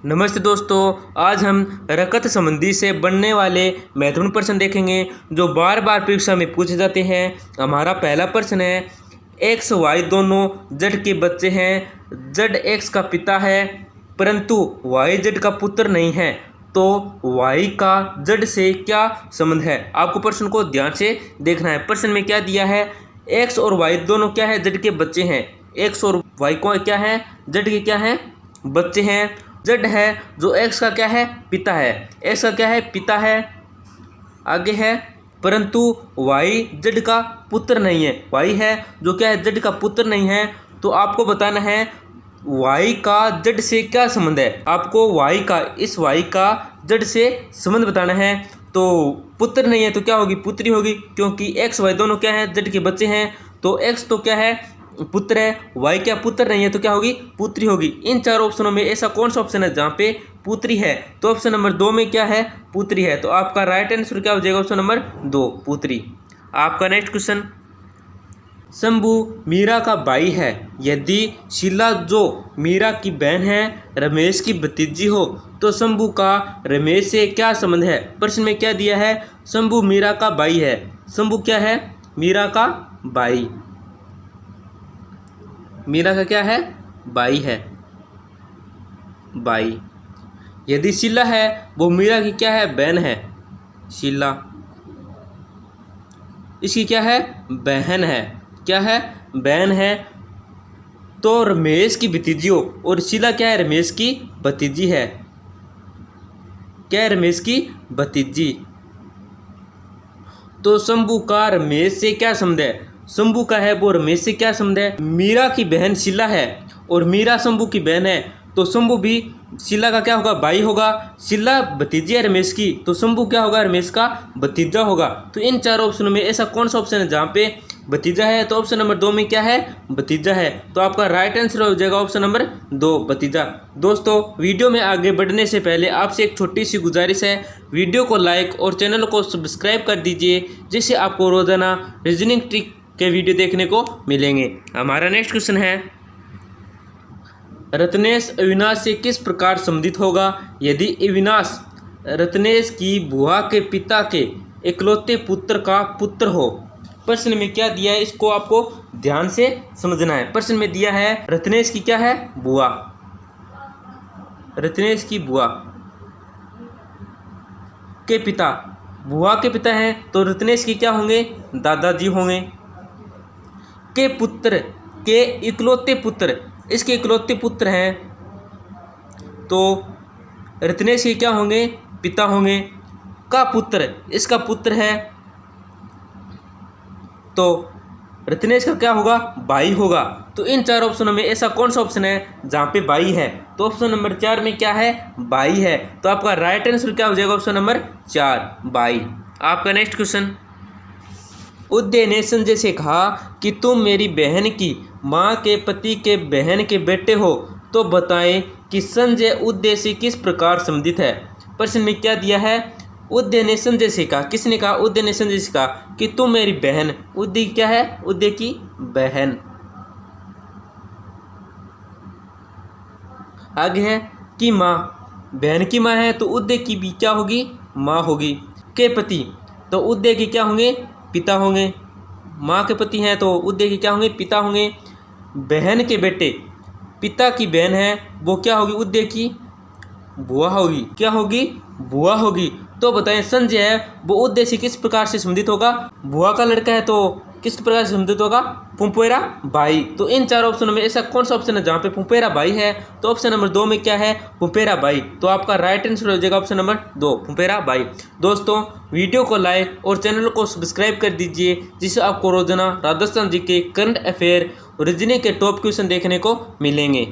नमस्ते दोस्तों, आज हम रकत संबंधी से बनने वाले महत्वपूर्ण प्रश्न देखेंगे जो बार बार परीक्षा में पूछे जाते हैं। हमारा पहला प्रश्न है, एक्स वाई दोनों जड के बच्चे हैं। जड एक्स का पिता है परंतु वाई जड का पुत्र नहीं है, तो वाई का जड से क्या संबंध है। आपको प्रश्न को ध्यान से देखना है। प्रश्न में क्या दिया है, एक्स और वाई दोनों क्या है, जड के बच्चे हैं। एक्स और वाई को क्या है, जड के क्या है, बच्चे हैं। जड है जो एक्स का क्या है, पिता है। एक्स का क्या है, पिता है, आगे है, परंतु वाई जड का पुत्र नहीं है। वाई है जो क्या है, जड का पुत्र नहीं है। तो आपको बताना है वाई का जड से क्या संबंध है। आपको वाई का, इस वाई का जड से संबंध बताना है। तो पुत्र नहीं है तो क्या होगी, पुत्री होगी, क्योंकि एक्स वाई दोनों क्या है, जड के बच्चे हैं। तो एक्स तो क्या है, पुत्र है, वाई क्या पुत्र नहीं है तो क्या होगी, पुत्री होगी। इन चार ऑप्शनों में ऐसा कौन सा ऑप्शन है जहाँ पे पुत्री है, तो ऑप्शन नंबर 2 में क्या है, पुत्री है। तो आपका राइट आंसर क्या हो जाएगा, ऑप्शन नंबर 2 पुत्री। आपका नेक्स्ट क्वेश्चन, शंभू मीरा का भाई है यदि शीला जो मीरा की बहन है रमेश की भतीजी हो, तो शंभू का रमेश से क्या संबंध है। प्रश्न में क्या दिया है, शंभू मीरा का भाई है। शंभू क्या है, मीरा का भाई। मीरा का क्या है, भाई है, भाई। यदि शीला है वो मीरा की क्या है, बहन है। शीला इसकी क्या है, बहन है। क्या है, बहन है। तो रमेश की भतीजी हो, और शीला क्या है, रमेश की भतीजी है। क्या है, रमेश की भतीजी। तो शंभू का रमेश से क्या संबंध है। शंभू का है वो रमेश से क्या संबंध है। मीरा की बहन शीला है और मीरा शंभू की बहन है, तो शंभू भी शीला का क्या होगा, भाई होगा। शीला भतीजी है रमेश की, तो शंभू क्या होगा, रमेश का भतीजा होगा। तो इन चार ऑप्शनों में ऐसा कौन सा ऑप्शन है जहाँ पे भतीजा है, तो ऑप्शन नंबर 2 में क्या है, भतीजा है। तो आपका राइट आंसर हो जाएगा ऑप्शन नंबर 2 भतीजा। दोस्तों, वीडियो में आगे बढ़ने से पहले आपसे एक छोटी सी गुजारिश है, वीडियो को लाइक और चैनल को सब्सक्राइब कर दीजिए, जिससे आपको रोजाना रीजनिंग ट्रिक के वीडियो देखने को मिलेंगे। हमारा नेक्स्ट क्वेश्चन है, रत्नेश अविनाश से किस प्रकार संबंधित होगा यदि अविनाश रत्नेश की बुआ के पिता के इकलौते पुत्र का पुत्र हो। प्रश्न में क्या दिया है, इसको आपको ध्यान से समझना है। प्रश्न में दिया है रत्नेश की क्या है, बुआ। रत्नेश की बुआ के पिता, बुआ के पिता हैं तो रत्नेश की क्या होंगे, दादाजी होंगे। के पुत्र, के इकलौते पुत्र, इसके इकलौते पुत्र हैं तो रत्नेश के क्या होंगे, पिता होंगे। का पुत्र, इसका पुत्र है तो रत्नेश का क्या होगा, भाई होगा। तो इन चार ऑप्शनों में ऐसा कौन सा ऑप्शन है जहाँ पे भाई है, तो ऑप्शन नंबर 4 में क्या है, भाई है। तो आपका राइट आंसर क्या हो जाएगा, ऑप्शन नंबर 4 भाई। आपका नेक्स्ट क्वेश्चन, उदय ने संजय से कहा कि तुम मेरी बहन की माँ के पति के बहन के बेटे हो, तो बताएं कि संजय उदय से किस प्रकार संबंधित है। प्रश्न में क्या दिया है, उदय ने संजय से कहा, किसने कहा, उदय ने संजय से कहा कि तुम मेरी बहन, उदय क्या है, उदय की बहन। आगे है कि माँ, बहन की माँ है तो उदय की भी क्या होगी, माँ होगी। के पति, तो उदय के क्या होंगे, पिता होंगे। माँ के पति हैं तो उदय के क्या होंगे, पिता होंगे। बहन के बेटे, पिता की बहन है वो क्या होगी, उदय की बुआ होगी। क्या होगी, बुआ होगी। तो बताएं संजय है वो उदय से किस प्रकार से संबंधित होगा, बुआ का लड़का है तो किस प्रकार से संबंधित होगा, फुफेरा भाई। तो इन चार ऑप्शनों में ऐसा कौन सा ऑप्शन है जहाँ पे फुफेरा भाई है, तो ऑप्शन नंबर 2 में क्या है, फुफेरा भाई। तो आपका राइट आंसर हो जाएगा ऑप्शन नंबर 2 फुफेरा भाई। दोस्तों, वीडियो को लाइक और चैनल को सब्सक्राइब कर दीजिए, जिससे आपको रोजाना राजस्थान जी के करंट अफेयर और रीजनिंग के टॉप क्वेश्चन देखने को मिलेंगे।